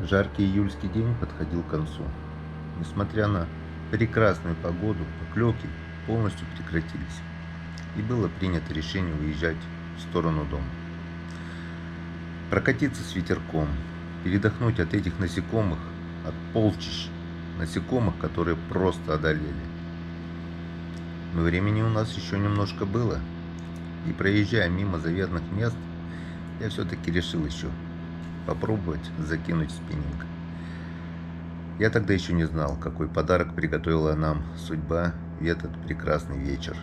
Жаркий июльский день подходил к концу. Несмотря на прекрасную погоду, поклевки полностью прекратились, и было принято решение уезжать в сторону дома. Прокатиться с ветерком, передохнуть от этих насекомых, от полчищ насекомых, которые просто одолели. Но времени у нас еще немножко было, и проезжая мимо заветных мест, я все-таки решил еще попробовать закинуть спиннинг. Я тогда еще не знал, какой подарок приготовила нам судьба в этот прекрасный вечер.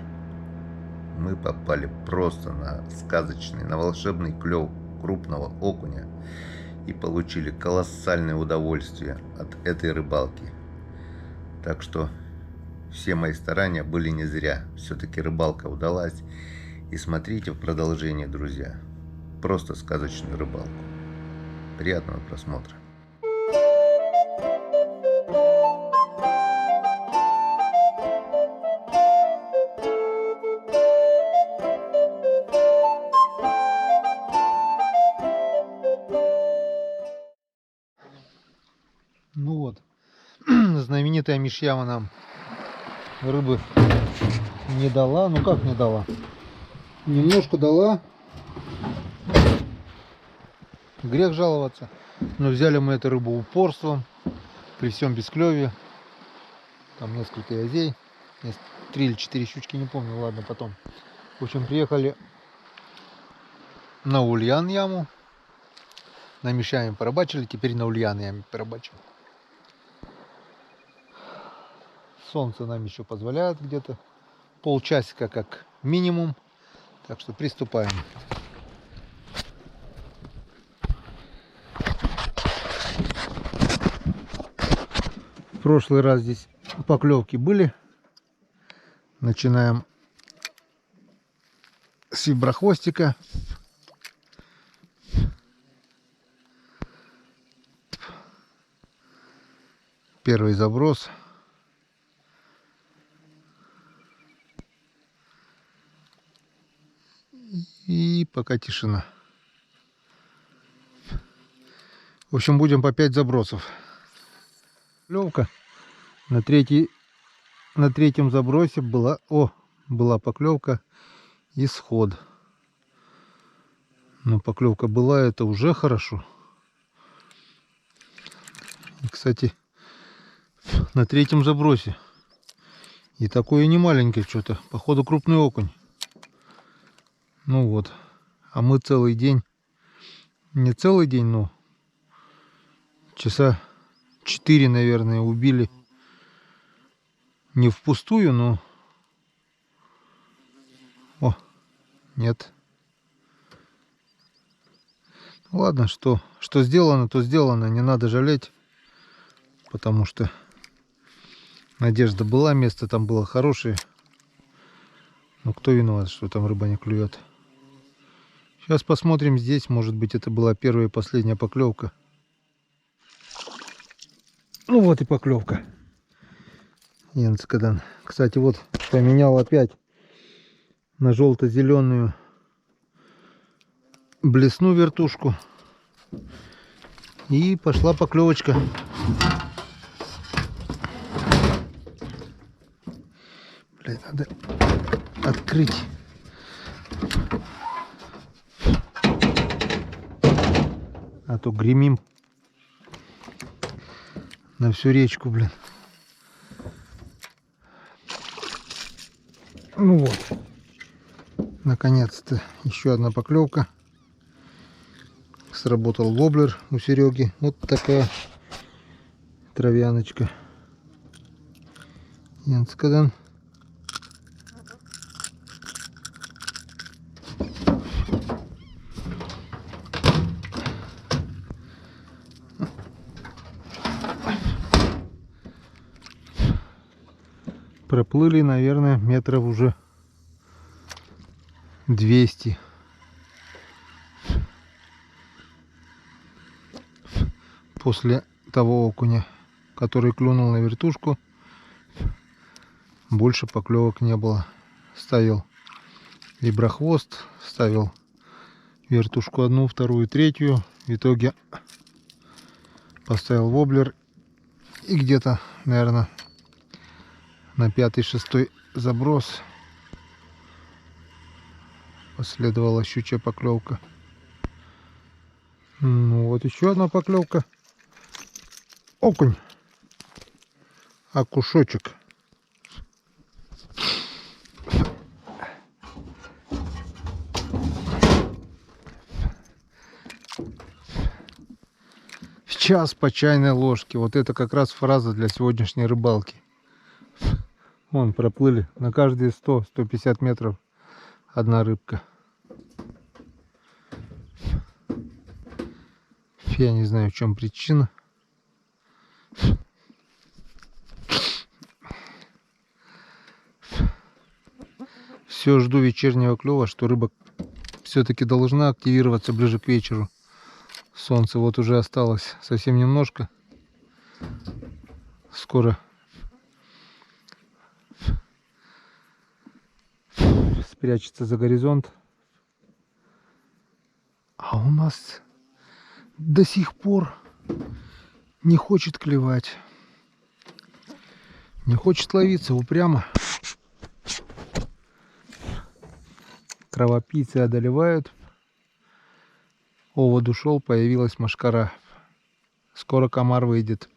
Мы попали просто на сказочный, на волшебный клев крупного окуня и получили колоссальное удовольствие от этой рыбалки. Так что все мои старания были не зря. Все-таки рыбалка удалась. И смотрите в продолжение, друзья. Просто сказочную рыбалку. Приятного просмотра. Ну вот, знаменитая мишьяма нам рыбы не дала. Ну как не дала? Немножко дала. Грех жаловаться. Но взяли мы эту рыбу упорством, при всем бесклеве. Там несколько язей, 3 или 4 щучки, не помню, ладно, потом. В общем, приехали на Ульян яму. На мишьяме порыбачили, теперь на Ульян яме порыбачим. Солнце нам еще позволяет где-то полчасика как минимум. Так что приступаем. В прошлый раз здесь поклевки были. Начинаем с виброхвостика. Первый заброс. И пока тишина. В общем, будем по 5 забросов. Клевка. На третьем забросе была поклевка исход. Но поклевка была, это уже хорошо. И, кстати, на третьем забросе. И такое не маленькое что-то. Походу крупный окунь. Ну вот. А мы целый день. Не целый день, но часа 4, наверное, убили. Не впустую, но... О, нет. Ладно, что сделано, то сделано. Не надо жалеть. Потому что надежда была, место там было хорошее. Но кто виноват, что там рыба не клюет? Сейчас посмотрим здесь. Может быть, это была первая и последняя поклевка. Ну вот и поклевка. Янцкадан. Кстати, вот поменял опять на желто-зеленую блесну вертушку. И пошла поклевочка. Блин, надо открыть. А то гремим на всю речку, блин. Ну вот. Наконец-то еще одна поклевка. Сработал воблер у Сереги. Вот такая травяночка. Янцкадан. Проплыли, наверное, метров уже 200. После того окуня, который клюнул на вертушку, больше поклевок не было. Ставил виброхвост, ставил вертушку одну, вторую, третью. В итоге Поставил воблер. И где-то, наверное, на 5-6 заброс последовала щучья поклевка. Ну вот еще одна поклевка. Окунь. Окушочек. В час по чайной ложке. Вот это как раз фраза для сегодняшней рыбалки. Вон проплыли на каждые 100-150 метров одна рыбка. Я не знаю, в чем причина. Все жду вечернего клёва, что рыба все-таки должна активироваться ближе к вечеру. Солнце вот уже осталось совсем немножко. Скоро спрячется за горизонт. А у нас до сих пор не хочет клевать. Не хочет ловиться, упрямо. Кровопийцы одолевают. Овод ушел, появилась мошкара. Скоро комар выйдет.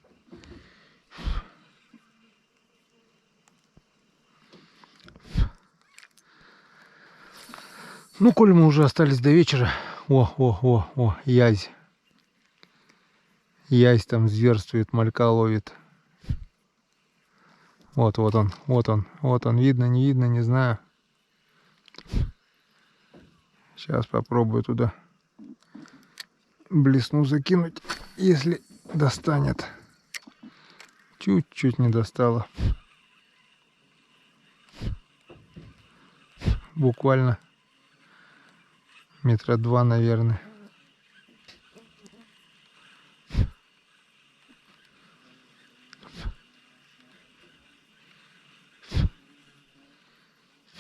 Ну, коль мы уже остались до вечера. О, язь. Язь там зверствует, малька ловит. Вот он. Видно, не видно, не знаю. Сейчас попробую туда блесну закинуть, если достанет. Чуть-чуть не достало. Буквально метра 2, наверное.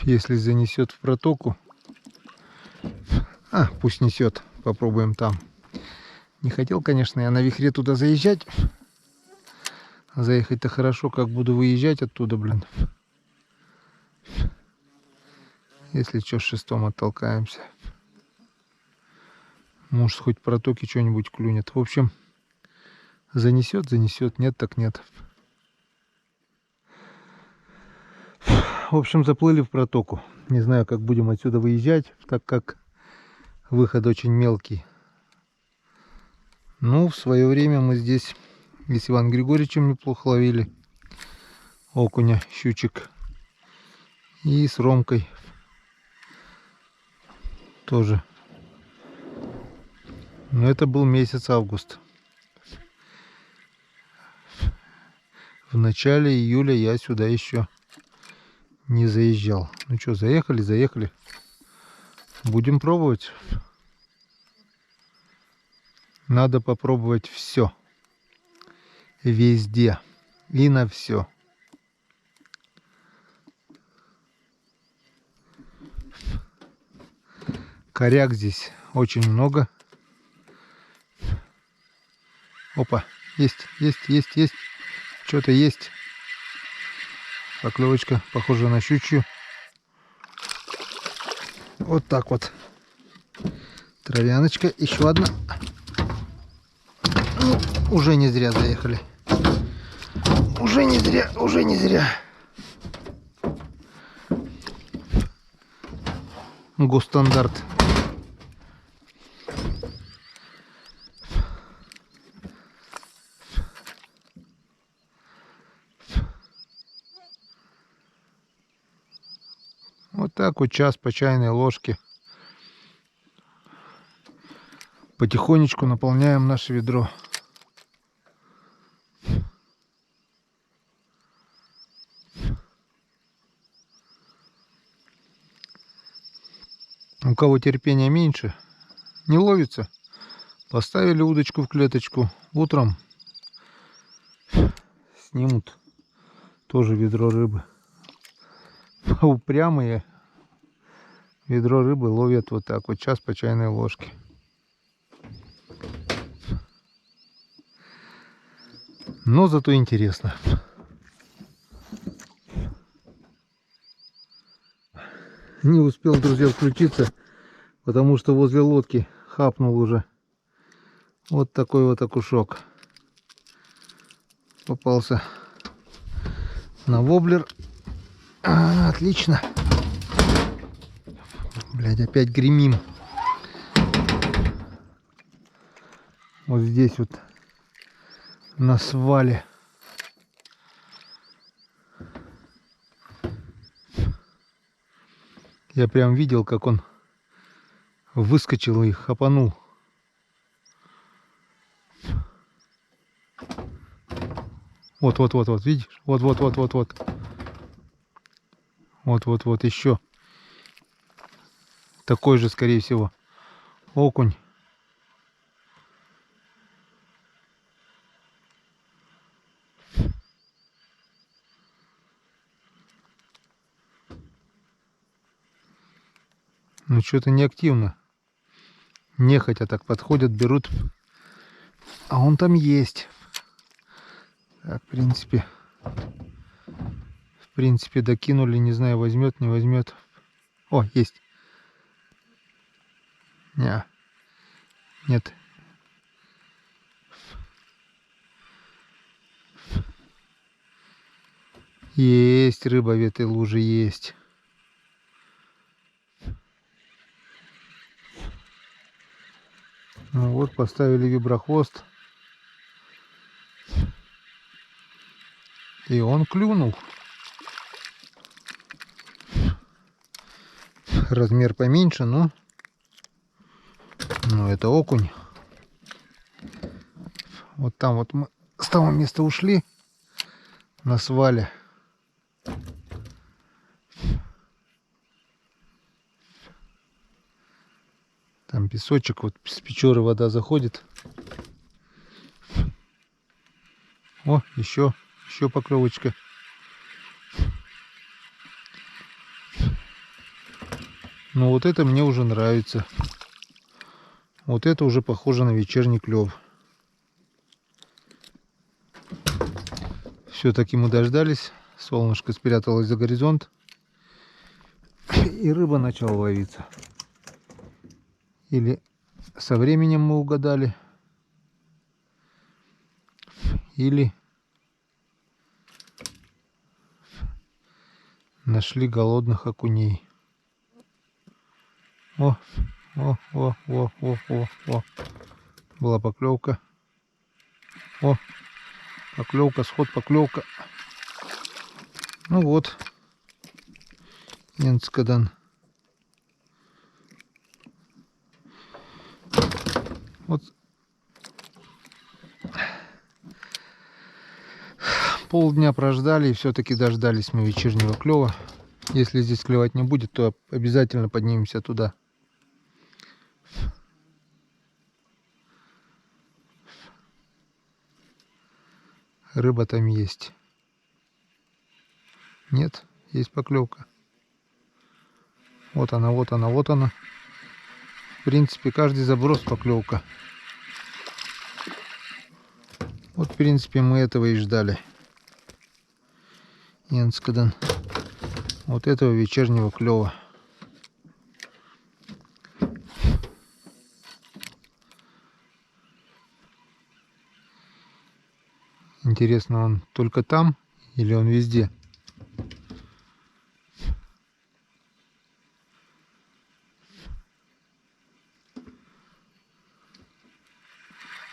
Если занесет в протоку, пусть несет, попробуем там. Не хотел, конечно, я на вихре туда заезжать. Заехать-то хорошо, как буду выезжать оттуда, блин. Если что, с шестом оттолкаемся. Может, хоть в протоке что-нибудь клюнет. В общем, занесет, нет так нет. В общем, заплыли в протоку. Не знаю, как будем отсюда выезжать, так как выход очень мелкий. Ну, в свое время мы здесь и с Иваном Григорьевичем неплохо ловили окуня, щучек. И с Ромкой тоже. Но это был месяц август. В начале июля я сюда еще не заезжал. Ну что, заехали. Будем пробовать. Надо попробовать все. Везде. И на все. Коряк здесь очень много. Опа, есть. Что-то есть. Поклевочка, похожа на щучью. Вот так вот. Травяночка, еще одна. Ну, уже не зря заехали. Уже не зря. Госстандарт. Вот так вот час по чайной ложке. Потихонечку наполняем наше ведро. У кого терпения меньше, не ловится, поставили удочку в клеточку, утром снимут тоже ведро рыбы. Упрямые ведро рыбы ловят вот так вот час по чайной ложке. Но зато интересно. Не успел, друзья, включиться, потому что возле лодки хапнул уже. Вот такой вот окушок. Попался на воблер. Отлично. Блядь, опять гремим. Вот здесь вот на свале. Я прям видел, как он выскочил и хапанул. Вот, видишь? Вот. Вот еще. Такой же, скорее всего, окунь. Ну, что-то неактивно. Нехотя так подходят, берут. А он там есть. Так, в принципе, докинули. Не знаю, возьмет, не возьмет. О, есть. Нет. Есть рыба в этой луже, есть. Ну вот, поставили виброхвост. И он клюнул. Размер поменьше, но это окунь. Вот там вот мы с того места ушли на свале. Там песочек, вот с Печоры вода заходит. О, еще поклевочка. Ну вот это мне уже нравится. Вот это уже похоже на вечерний клев. Все-таки мы дождались. Солнышко спряталось за горизонт. И рыба начала ловиться. Или со временем мы угадали. Или нашли голодных окуней. О. Была поклевка. О, поклевка, сход, поклевка. Ну вот. Енскадан. Вот. Полдня прождали и все-таки дождались мы вечернего клева. Если здесь клевать не будет, то обязательно поднимемся туда. Рыба там есть. Нет, есть поклевка. Вот она. В принципе, каждый заброс поклевка. Вот, в принципе, мы этого и ждали. Енскадан. Вот этого вечернего клева. Интересно, он только там или он везде?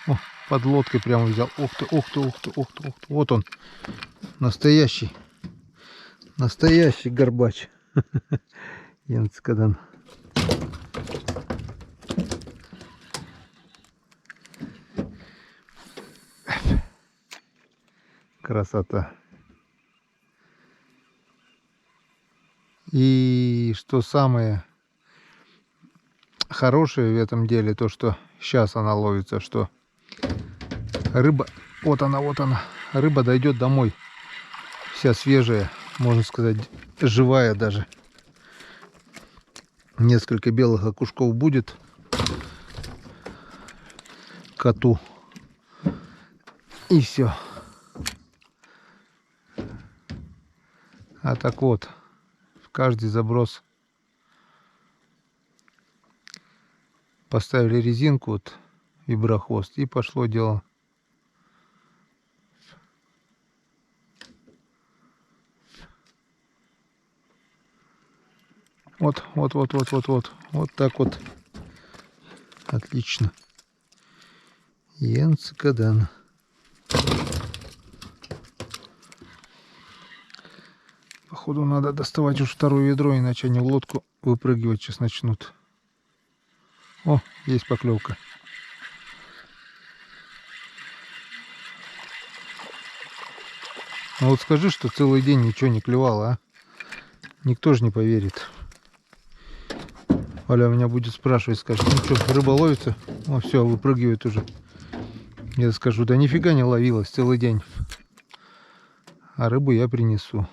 О, под лодкой прямо взял. Ух ты. Вот он. Настоящий горбач. Енскадан. Красота. И что самое хорошее в этом деле, то что сейчас она ловится, что рыба, вот она, рыба дойдет домой, вся свежая, можно сказать, живая даже. Несколько белых окушков будет коту, и все. А так вот, в каждый заброс поставили резинку, вот, виброхвост, и пошло дело. Вот. Вот так вот. Отлично. Янцикадан. Походу надо доставать уж второе ведро, иначе они в лодку выпрыгивать сейчас начнут. О, есть поклевка. Ну вот скажи, что целый день ничего не клевало, а? Никто же не поверит. Аля меня будет спрашивать, скажет, ну что, рыба ловится? О, все, выпрыгивает уже. Я скажу, да нифига не ловилась целый день. А рыбу я принесу.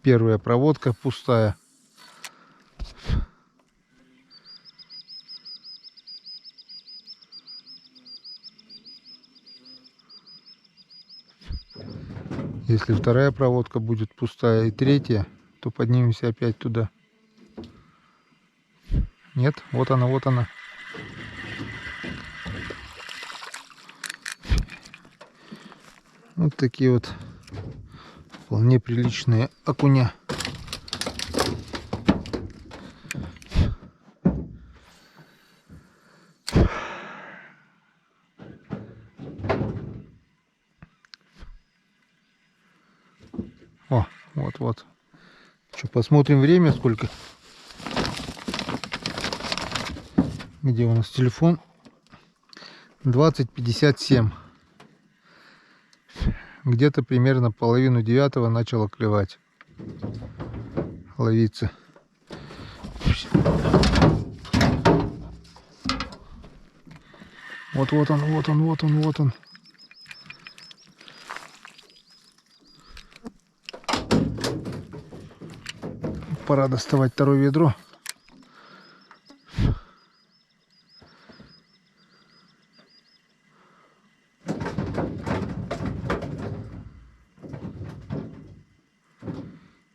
Первая проводка пустая. Если вторая проводка будет пустая и третья, то поднимемся опять туда. Нет, вот она, вот она. Вот такие вот вполне приличные окуня. О, вот. Что, посмотрим время, сколько. Где у нас телефон? 20:57. Где-то примерно половину 9 начало клевать. Ловиться. Вот он. Пора доставать второе ведро.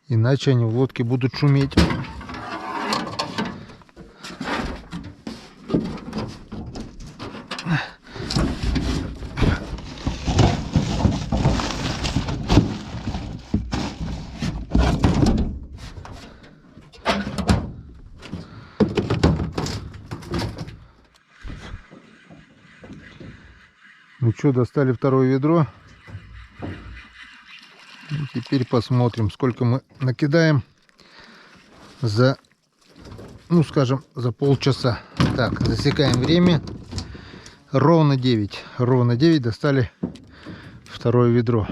Иначе они в лодке будут шуметь. Ну что, достали второе ведро. И теперь посмотрим, сколько мы накидаем за, ну скажем, за полчаса. Так, засекаем время. Ровно 9. Ровно 9 достали второе ведро.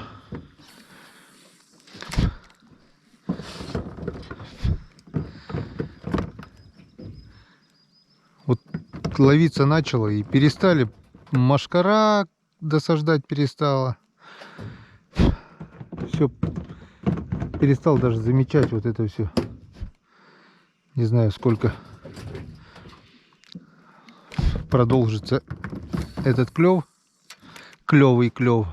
Вот ловиться начало и перестали. Мошкара досаждать перестала. Все, перестал даже замечать вот это все. Не знаю, сколько продолжится этот клев. Клевый клев.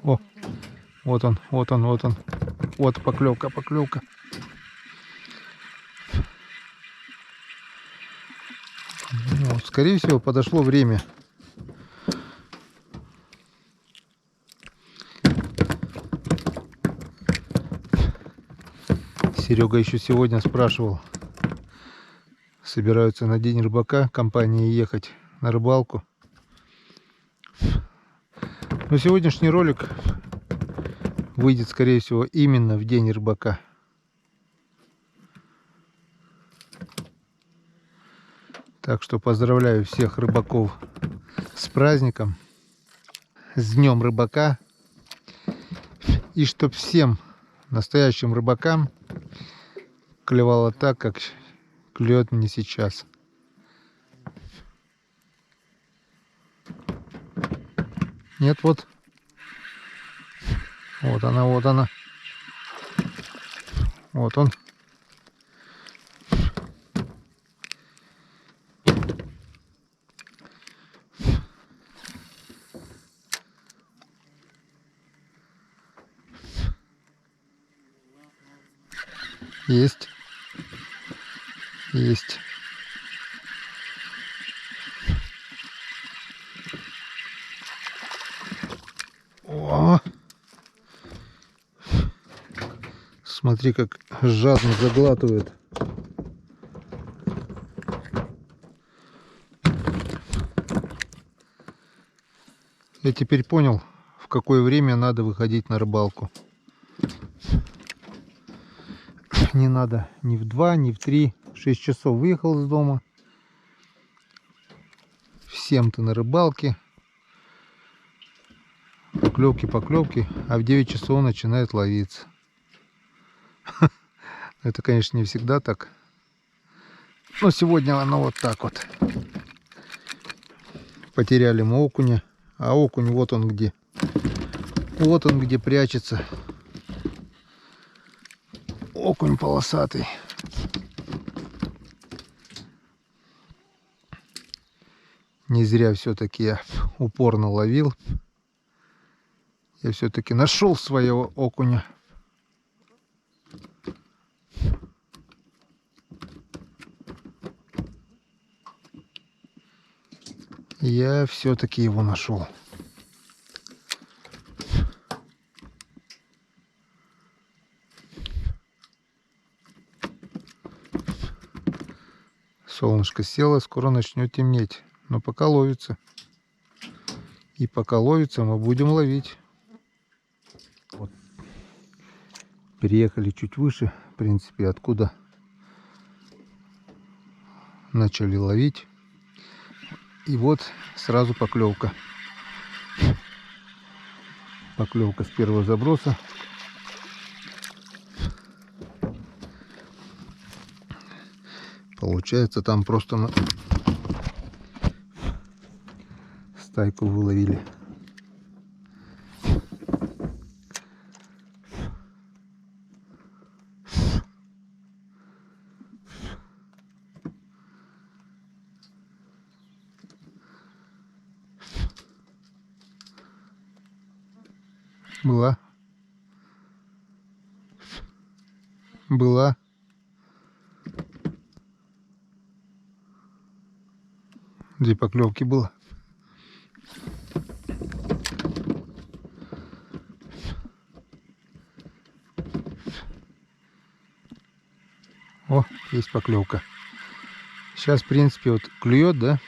О, вот он. Вот поклевка. Ну, скорее всего, подошло время. Серега еще сегодня спрашивал, собираются на День рыбака компании ехать на рыбалку. Но сегодняшний ролик выйдет, скорее всего, именно в День рыбака. Так что поздравляю всех рыбаков с праздником, с Днем рыбака. И чтоб всем настоящим рыбакам клевало так, как клюет мне сейчас. Нет, вот Вот она, вот она. Вот он. Есть. Есть. О! Смотри, как жадно заглатывает. Я теперь понял, в какое время надо выходить на рыбалку. Не надо ни в 2, ни в 3. 6 часов выехал из дома. В 7 ты на рыбалке. Поклевки, а в 9 часов начинает ловиться. Это, конечно, не всегда так. Но сегодня оно вот так вот. Потеряли мы окуня. А окунь вот он где. Вот он где прячется. Окунь полосатый. Не зря все-таки я упорно ловил. Я все-таки нашел своего окуня. Я все-таки его нашел. Солнышко село, скоро начнет темнеть. Но пока ловится. И пока ловится, мы будем ловить. Вот. Переехали чуть выше, в принципе, откуда начали ловить. И вот сразу поклевка. Поклевка с первого заброса. Получается, там просто стайку выловили. Была. Две поклевки было. О, есть поклевка. Сейчас, в принципе, вот клюет, да?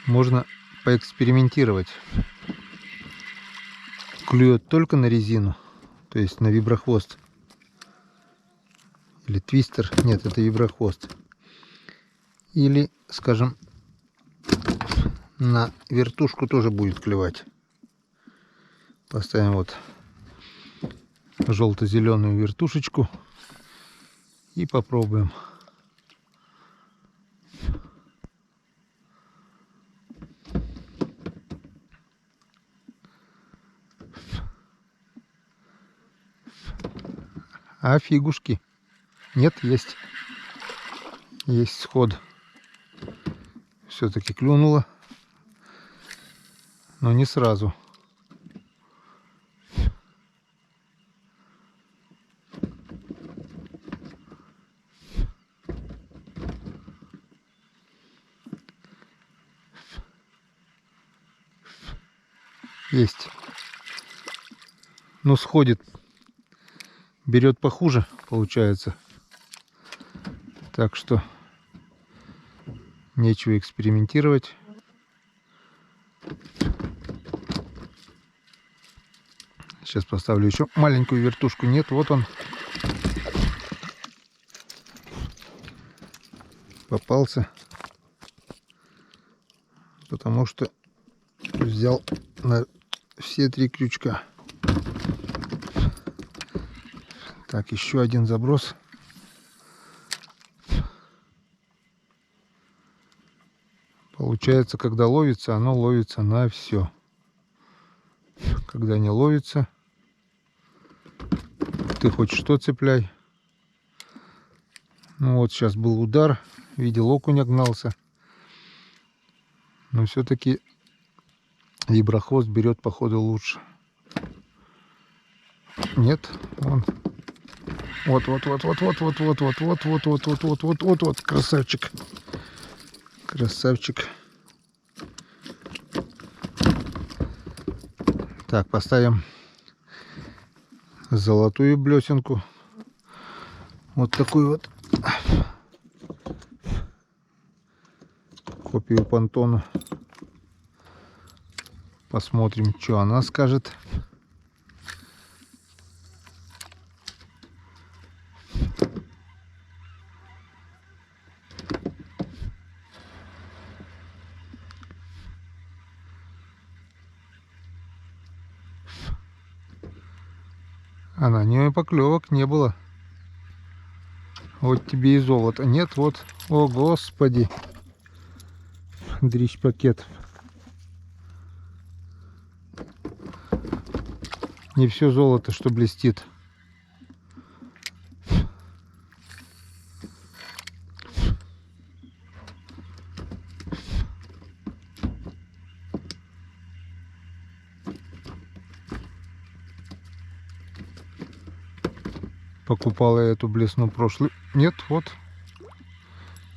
Можно поэкспериментировать. Клюет только на резину, то есть на виброхвост. Или твистер. Нет, это виброхвост. Или, скажем, на вертушку тоже будет клевать. Поставим вот желто-зеленую вертушечку и попробуем. А фигушки. Нет, есть. Есть сход. Все-таки клюнуло. Но не сразу. Есть. Но сходит. Берет похуже, получается. Так что нечего экспериментировать. Сейчас поставлю еще маленькую вертушку. Нет, вот он. Попался. Потому что взял на все 3 крючка. Так, еще один заброс. Получается, когда ловится, оно ловится на все. Когда не ловится, Ты хоть что цепляй. Ну вот сейчас был удар. Видел, окунь огнался. Но все-таки виброхвост берет, походу, лучше. Нет, он. Вот, красавчик. Красавчик. Так, поставим золотую блесенку. Вот такую вот копию понтона. Посмотрим, что она скажет. А на нее поклевок не было. Вот тебе и золото. Нет, вот. О, господи. Дрищ пакет. Не все золото, что блестит. Покупала я эту блесну прошлый. Нет, вот.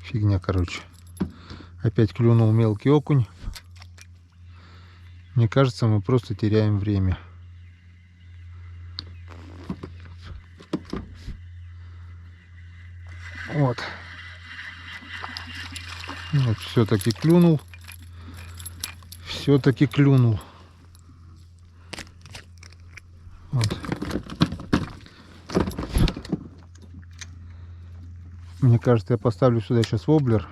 Фигня, короче. Опять клюнул мелкий окунь. Мне кажется, мы просто теряем время. Вот. Вот, все-таки клюнул. Все-таки клюнул. Вот. Мне кажется, я поставлю сюда сейчас воблер.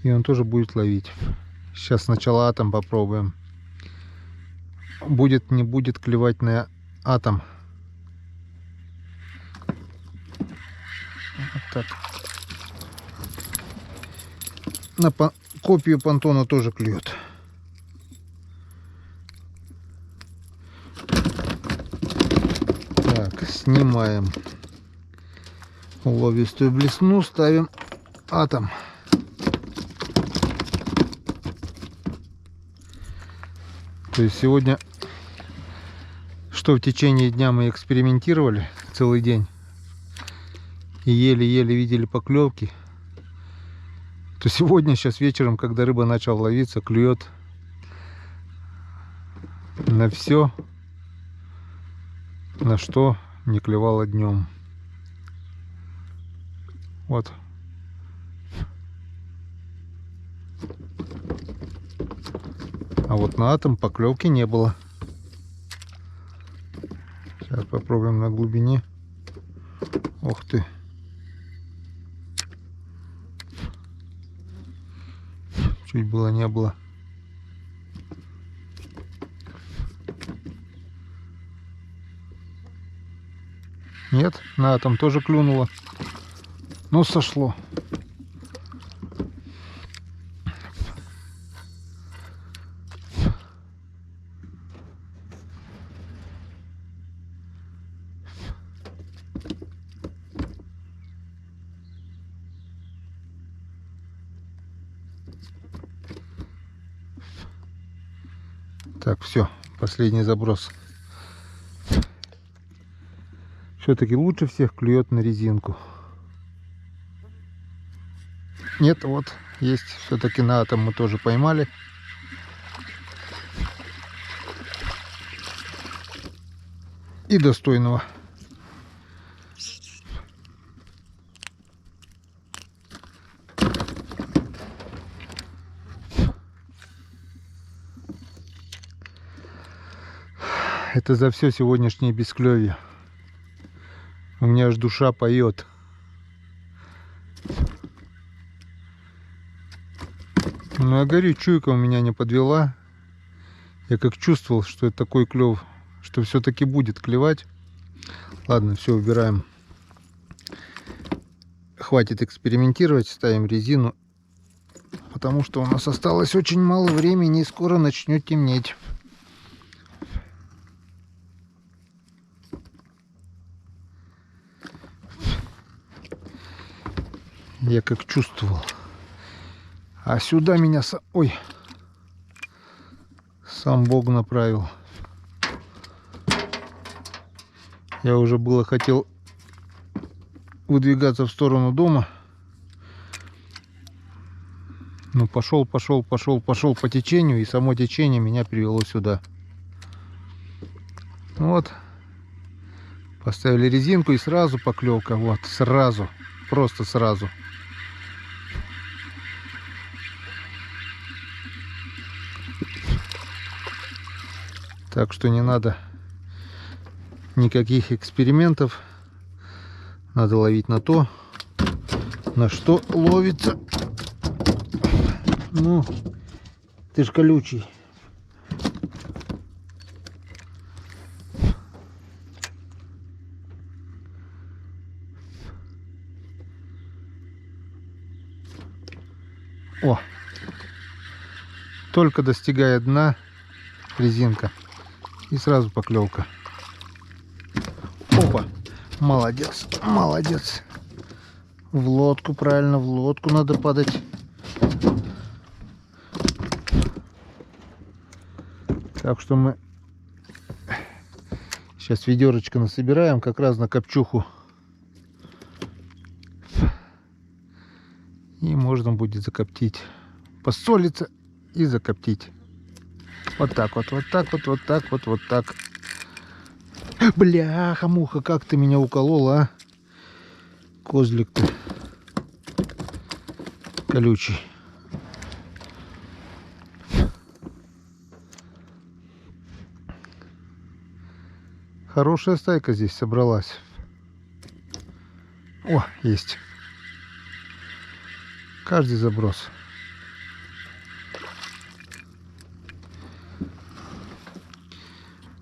И он тоже будет ловить. Сейчас сначала атом попробуем. Будет, не будет клевать на атом. Вот так. На копию понтона тоже клюет. Так, снимаем уловистую блесну, ставим атом. То есть сегодня, что в течение дня мы экспериментировали целый день и еле-еле видели поклевки, то сегодня, сейчас вечером, когда рыба начала ловиться, клюет на все, на что не клевало днем. Вот. А вот на атом поклевки не было. Сейчас попробуем на глубине. Ух ты. Чуть было не было. Нет, на атом тоже клюнуло. Но сошло. Так, все, последний заброс. Все-таки лучше всех клюет на резинку. Нет, вот, есть. Все-таки на атом мы тоже поймали. И достойного. Это за все сегодняшнее бесклевье. У меня аж душа поет. Ну, я говорю, чуйка у меня не подвела. Я как чувствовал, что это такой клев, что все-таки будет клевать. Ладно, все, убираем. Хватит экспериментировать, ставим резину. Потому что у нас осталось очень мало времени и скоро начнет темнеть. Я как чувствовал. А сюда меня сам Бог направил. Я уже было хотел выдвигаться в сторону дома. Но пошел по течению, и само течение меня привело сюда. Вот. Поставили резинку, и сразу поклевка. Вот, сразу. Просто сразу. Так что не надо никаких экспериментов. Надо ловить на то, на что ловится. Ну, ты ж колючий. О! Только достигает дна резинка. И сразу поклевка. Опа! Молодец, молодец. В лодку, правильно, в лодку надо падать. Так что мы сейчас ведерочко насобираем как раз на копчуху. И можно будет закоптить. Посолиться и закоптить. Вот так вот, вот так вот, вот так вот, вот так. Бляха-муха, как ты меня уколол, а? Козлик ты. Колючий. Хорошая стайка здесь собралась. О, есть. Каждый заброс.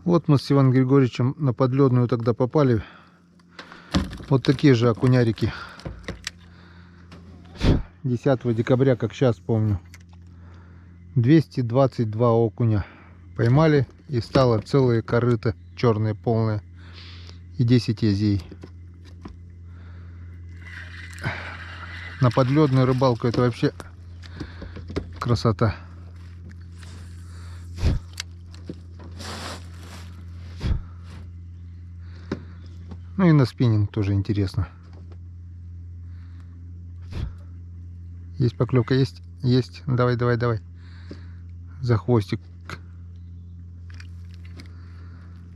Вот мы с Иваном Григорьевичем на подледную тогда попали. Вот такие же окунярики. 10 декабря, как сейчас помню. 222 окуня поймали, и стало целые корыта черные полные. И 10 язей. На подледную рыбалку это вообще красота. Ну и на спиннинг тоже интересно. Есть поклевка, есть, есть. Давай, давай, давай. За хвостик.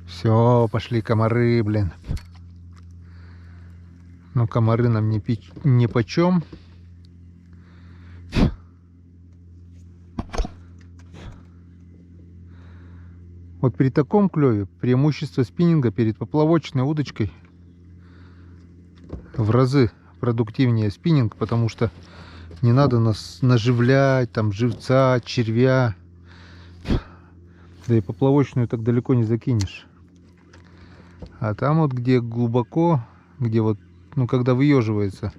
Все, пошли комары, блин. Но комары нам не почем. Вот при таком клеве преимущество спиннинга перед поплавочной удочкой в разы продуктивнее спиннинг, потому что не надо нас наживлять, там, живца, червя. Да и поплавочную так далеко не закинешь. А там вот, где глубоко, где вот, ну, когда выеживается,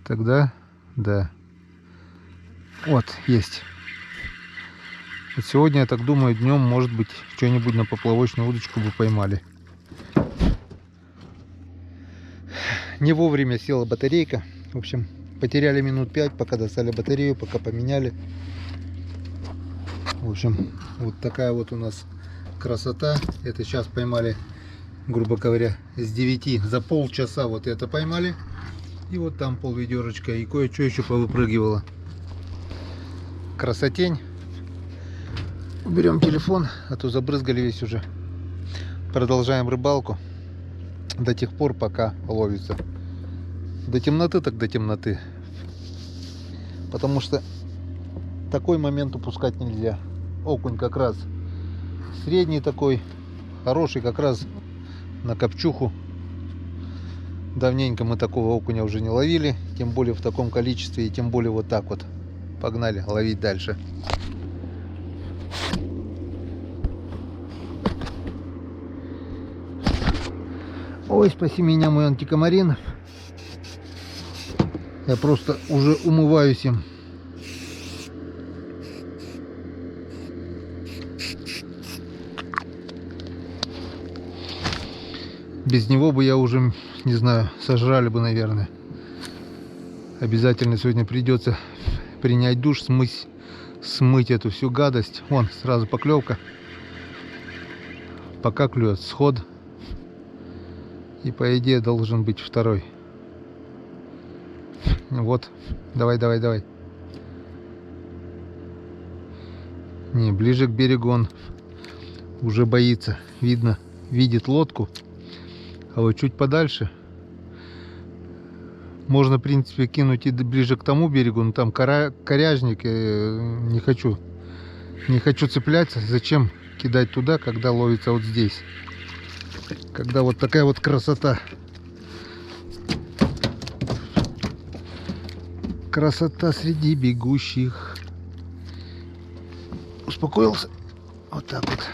тогда, да. Вот, есть. Вот сегодня, я так думаю, днем, может быть, что-нибудь на поплавочную удочку бы поймали. Не вовремя села батарейка. В общем, потеряли минут 5, пока достали батарею, пока поменяли. В общем, вот такая вот у нас красота. Это сейчас поймали, грубо говоря, с 9 за полчаса вот это поймали. И вот там полведерочка, и кое-что еще повыпрыгивало. Красотень. Уберем телефон, а то забрызгали весь уже. Продолжаем рыбалку до тех пор, пока ловится. До темноты, так до темноты. Потому что такой момент упускать нельзя. Окунь как раз средний такой, хороший, как раз на копчуху. Давненько мы такого окуня уже не ловили, тем более в таком количестве, и тем более вот так вот. Погнали ловить дальше. Ой, спаси меня, мой антикомарин. Я просто уже умываюсь им. Без него бы я уже, не знаю, сожрали бы, наверное. Обязательно сегодня придется принять душ, смыть эту всю гадость. Вон, сразу поклевка. Пока клюет сход. И по идее должен быть второй. Вот, давай. Не, ближе к берегу он уже боится. Видит лодку. А вот чуть подальше можно, в принципе, кинуть и ближе к тому берегу, но там коряжник. Не хочу цепляться. Зачем кидать туда, когда ловится вот здесь? Когда вот такая вот красота. Красота среди бегущих. Успокоился? Вот так вот.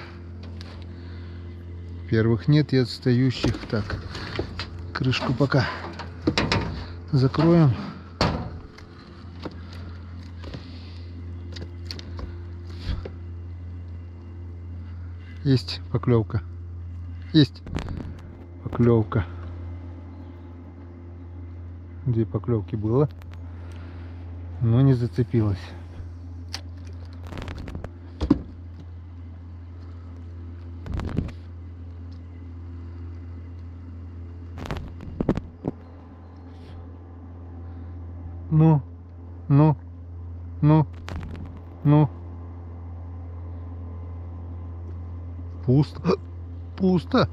Первых нет и отстающих. Так, крышку пока закроем. Есть поклевка. Есть поклевка. 2 поклевки было, но не зацепилась. Ну. Пусто.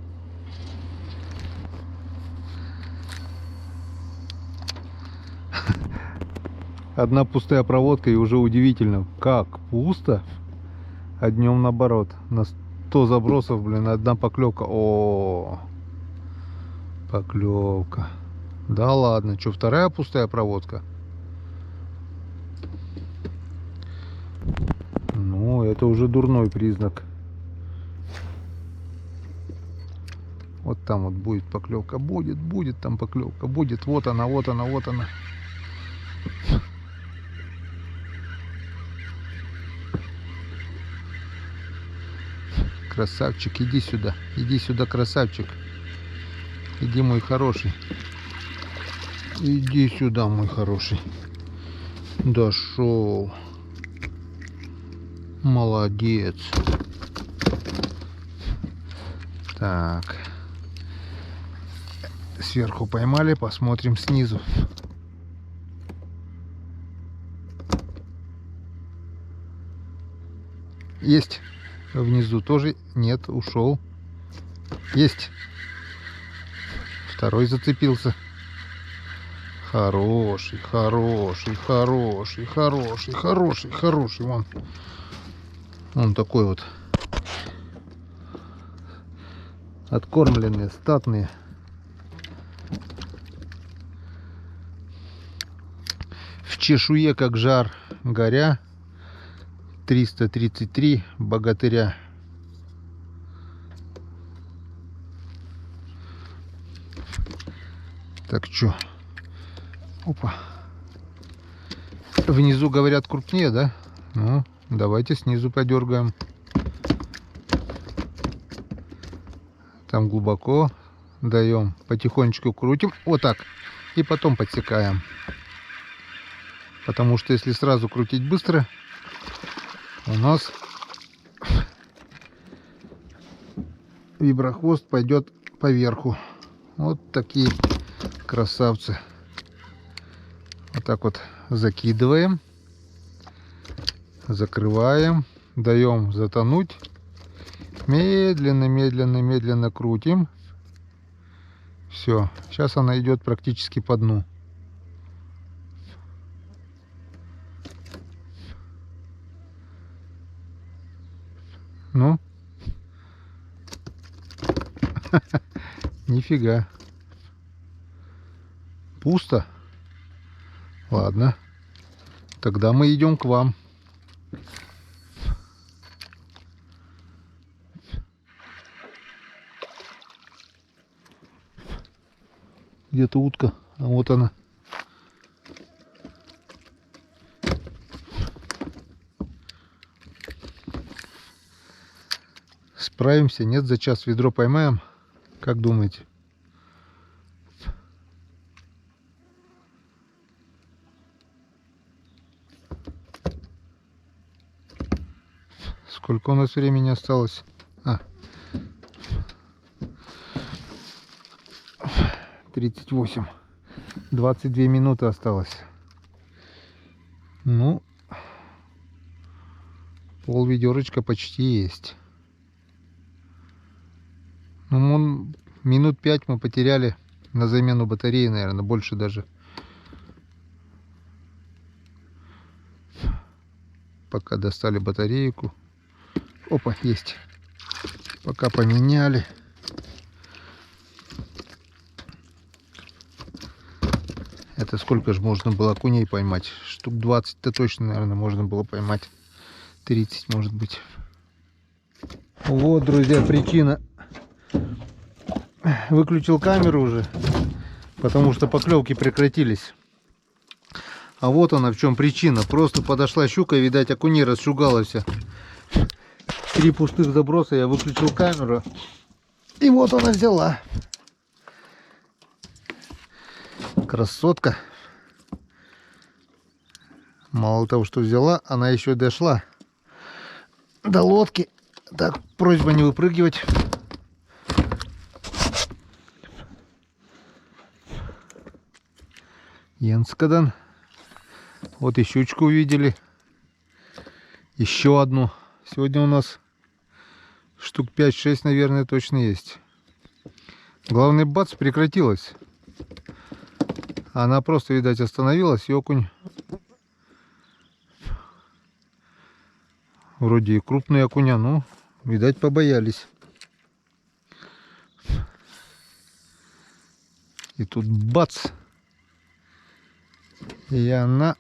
Одна пустая проводка, и уже удивительно, как пусто, а днем наоборот. На 100 забросов, блин, одна поклевка. О, поклевка. Да ладно, что, вторая пустая проводка? Ну, это уже дурной признак. Вот там вот будет поклевка. Будет там поклевка. Будет. Вот она. Красавчик, иди сюда, красавчик. Иди, мой хороший. Иди сюда, мой хороший. Дошел. Молодец. Так. Сверху поймали, посмотрим снизу. Есть. Внизу тоже нет, ушел. Есть. Второй зацепился. Хороший. Он такой вот. Откормленные, статные. В чешуе, как жар горя. 333 богатыря. Так, что? Опа. Внизу, говорят, крупнее, да? Ну, давайте снизу подергаем. Там глубоко. Даем. Потихонечку крутим. Вот так. И потом подсекаем. Потому что если сразу крутить быстро, у нас виброхвост пойдет поверху. Вот такие красавцы. Вот так вот закидываем, закрываем, даем затонуть, медленно крутим. Все, сейчас она идет практически по дну. Ну, нифига. Пусто. Ладно. Тогда мы идем к вам. Где-то утка. А вот она. Справимся? Нет, за час ведро поймаем? Как думаете? Сколько у нас времени осталось? 38. 22 минуты осталось. Ну, пол ведерочка почти есть. Ну, минут 5 мы потеряли на замену батареи, наверное, больше даже. Пока достали батарейку. Опа, есть. Пока поменяли. Это сколько же можно было окуней поймать? Штук 20-то точно, наверное, можно было поймать. 30, может быть. Вот, друзья, причина. Выключил камеру уже, потому что поклевки прекратились. А вот она в чем причина. Просто подошла щука, и, видать, окуней расшугалась. 3 пустых заброса, я выключил камеру. И вот она взяла. Красотка. Мало того, что взяла, она еще дошла до лодки. Так, просьба не выпрыгивать. Енскадан. Вот и щучку увидели. Еще одну. Сегодня у нас штук 5-6, наверное, точно есть. Главный, бац, прекратилась. Она просто, видать, остановилась, и окунь вроде и крупные окуня, но, видать, побоялись. И тут бац! И она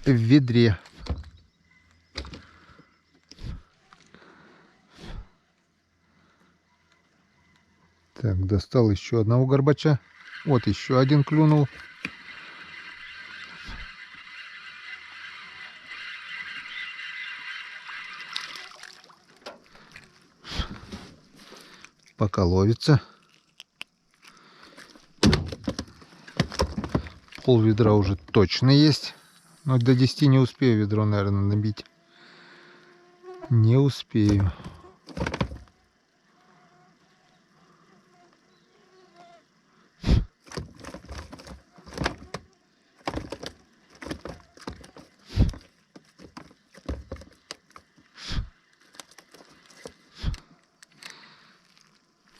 в ведре. Так, достал еще одного горбача. Вот еще один клюнул. Пока ловится. Пол ведра уже точно есть. Но до 10 не успею ведро, наверное, набить. Не успею.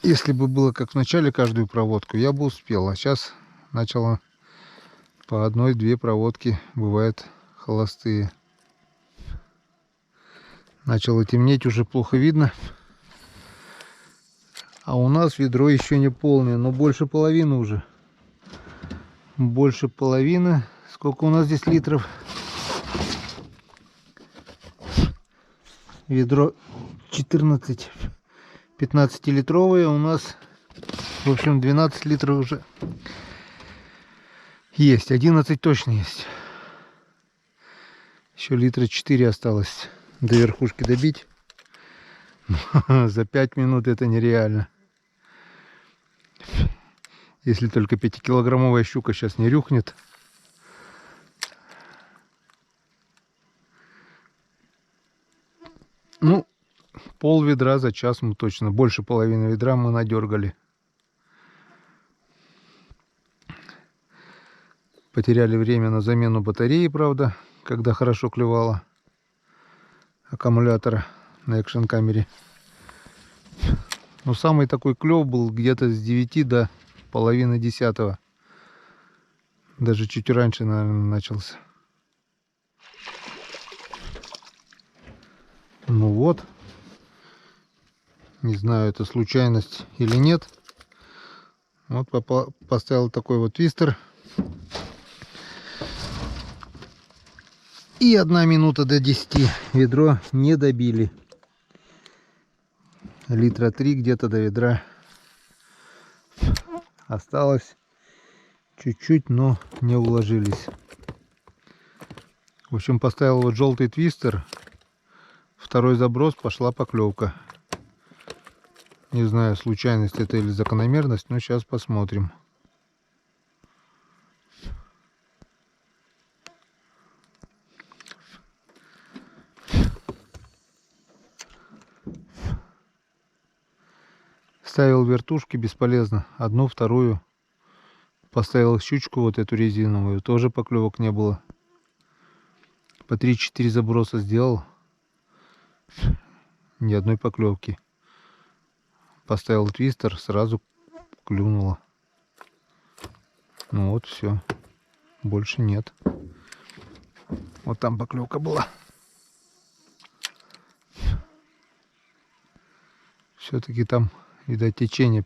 Если бы было как в начале каждую проводку, я бы успел. А сейчас начало по 1-2 проводки, бывают холостые. Начало темнеть, уже плохо видно. А у нас ведро еще не полное, но больше половины уже. Больше половины. Сколько у нас здесь литров? Ведро 14. 15-литровые, у нас, в общем, 12 литров уже есть. 11 точно есть. Еще литра 4 осталось до верхушки добить. За 5 минут это нереально. Если только 5-килограммовая щука сейчас не рюхнет. Ну, пол ведра за час мы точно, больше половины ведра мы надергали. Потеряли время на замену батареи, правда, когда хорошо клевало аккумулятора на экшн камере. Но самый такой клев был где-то с 9 до половины 10. Даже чуть раньше, наверное, начался. Ну вот. Не знаю, это случайность или нет. Вот поставил такой вот твистер. И 1 минута до 10. Ведро не добили. Литра 3 где-то до ведра осталось. Чуть-чуть, но не уложились. В общем, поставил вот желтый твистер. Второй заброс, пошла поклевка. Не знаю, случайность это или закономерность, но сейчас посмотрим. Ставил вертушки бесполезно. Одну, вторую. Поставил щучку вот эту резиновую. Тоже поклевок не было. По 3-4 заброса сделал. Ни одной поклевки. Поставил твистер, сразу клюнуло. Ну вот, все. Больше нет. Вот там поклевка была. Все-таки там, видать, течение.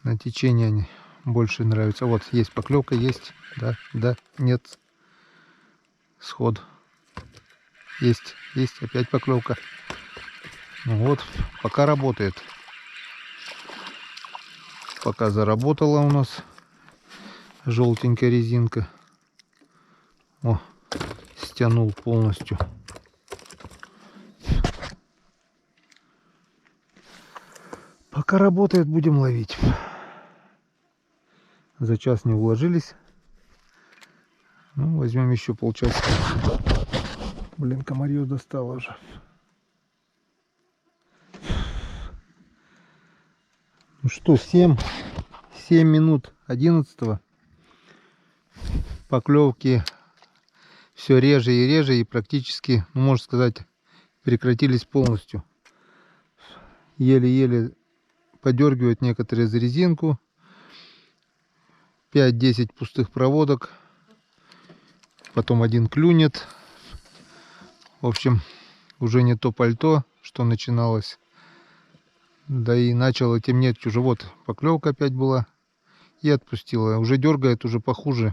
На течение они больше нравятся. Вот, есть поклевка, есть. Да, нет. Сход. Есть, опять поклевка. Ну вот, пока работает. Пока заработала у нас желтенькая резинка. О, стянул полностью. Пока работает, будем ловить. За час не уложились. Ну, возьмем еще полчаса. Блин, комарье достало уже. Ну что, 7 минут 11-го. Поклевки все реже и реже, и практически, ну, можно сказать, прекратились полностью. Еле-еле подергивают некоторые за резинку. 5-10 пустых проводок. Потом один клюнет. В общем, уже не то пальто, что начиналось. Да и начало темнеть уже. Вот поклевка опять была. И отпустила. Уже дергает, уже похуже.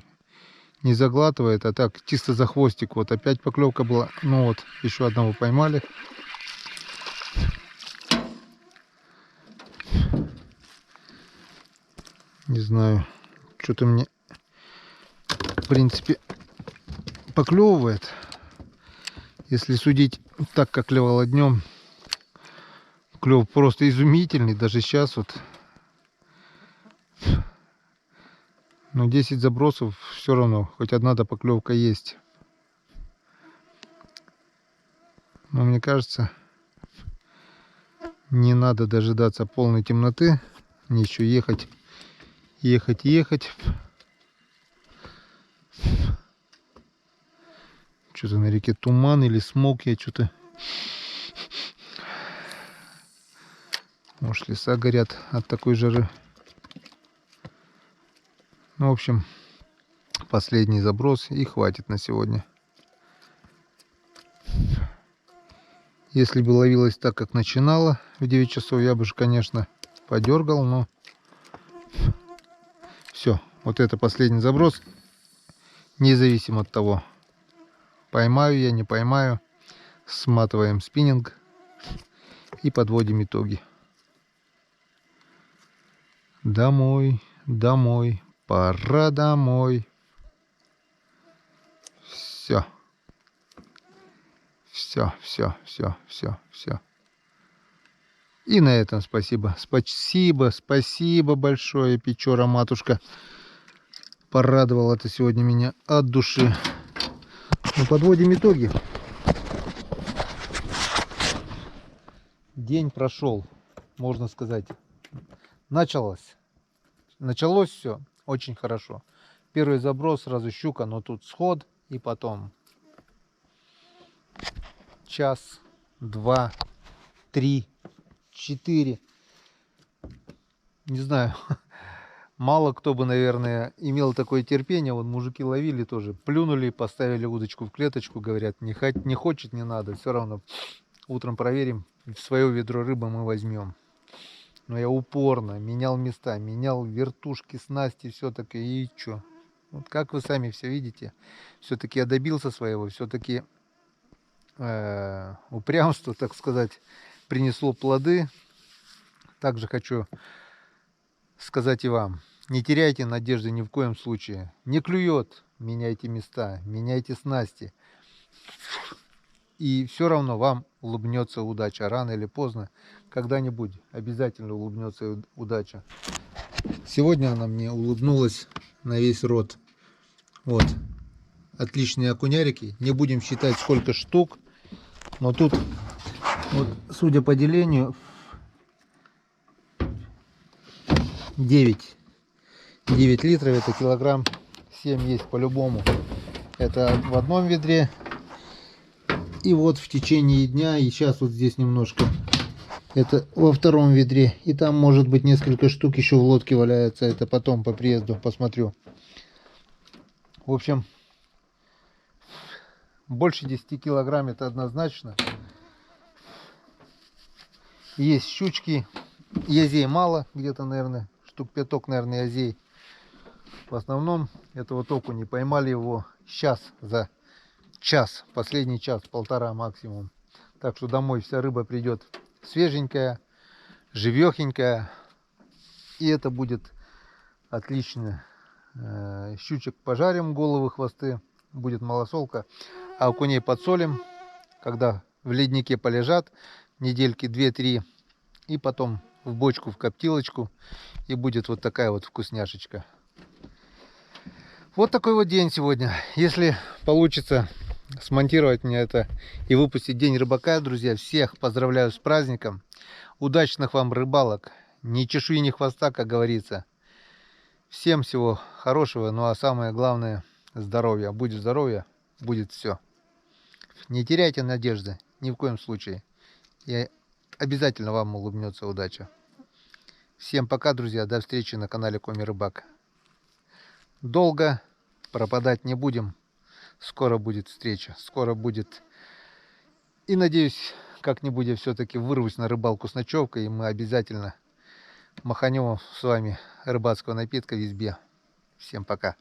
Не заглатывает, а так чисто за хвостик. Вот опять поклевка была. Ну вот, еще одного поймали. Не знаю, что-то мне, в принципе, поклевывает. Если судить так, как клевало днем, клев просто изумительный. Даже сейчас вот. Но 10 забросов все равно. Хоть одна-то поклевка есть. Но мне кажется, не надо дожидаться полной темноты. Мне еще ехать. Что-то на реке туман или смог. Я что-то... Может, леса горят от такой жары. Ну, в общем, последний заброс и хватит на сегодня. Если бы ловилось так, как начинало в 9 часов, я бы же, конечно, подергал, но все. Вот это последний заброс. Независимо от того, поймаю я, не поймаю, сматываем спиннинг и подводим итоги. Домой, пора домой. Все. И на этом спасибо. Спасибо большое, Печора матушка. Порадовала ты сегодня меня от души. Ну, подводим итоги. День прошел, можно сказать. Началось все очень хорошо. Первый заброс, сразу щука, но тут сход. И потом час, 2, 3, 4. Не знаю, мало кто бы, наверное, имел такое терпение. Вот мужики ловили тоже. Плюнули, поставили удочку в клеточку. Говорят, не хочет, не надо. Все равно утром проверим. В свое ведро рыбы мы возьмем. Но я упорно менял места, менял вертушки, снасти, все-таки. И что? Вот как вы сами все видите, все-таки я добился своего. Все-таки упрямство, так сказать, принесло плоды. Также хочу сказать и вам. Не теряйте надежды ни в коем случае. Не клюет, меняйте места, меняйте снасти. И все равно вам улыбнется удача. Рано или поздно, когда-нибудь обязательно улыбнется удача. Сегодня она мне улыбнулась на весь рот. Вот. Отличные окунярики. Не будем считать, сколько штук. Но тут, вот, судя по делению, 9 литров, это килограмм 7 есть по-любому. Это в одном ведре. И вот в течение дня, и сейчас вот здесь немножко, это во втором ведре. И там может быть несколько штук еще в лодке валяется. Это потом по приезду посмотрю. В общем, больше 10 килограмм это однозначно. Есть щучки. Язей мало, где-то, наверное, штук 5, наверное, язей. В основном это вот окуни. Поймали его сейчас, за час, последний час-полтора максимум. Так что домой вся рыба придет свеженькая, живехенькая. И это будет отлично. Щучек пожарим, головы, хвосты. Будет малосолка. А окуней подсолим, когда в леднике полежат недельки 2-3. И потом в бочку, в коптилочку. И будет вот такая вот вкусняшечка. Вот такой вот день сегодня. Если получится смонтировать мне это и выпустить День рыбака, друзья, всех поздравляю с праздником. Удачных вам рыбалок. Ни чешуи, ни хвоста, как говорится. Всем всего хорошего. Ну а самое главное, здоровья. Будет здоровье, будет все. Не теряйте надежды. Ни в коем случае. И обязательно вам улыбнется удача. Всем пока, друзья. До встречи на канале Коми Рыбак. Долго пропадать не будем. Скоро будет встреча. Скоро будет. И надеюсь, как-нибудь я все-таки вырвусь на рыбалку с ночевкой. И мы обязательно маханем с вами рыбацкого напитка в избе. Всем пока.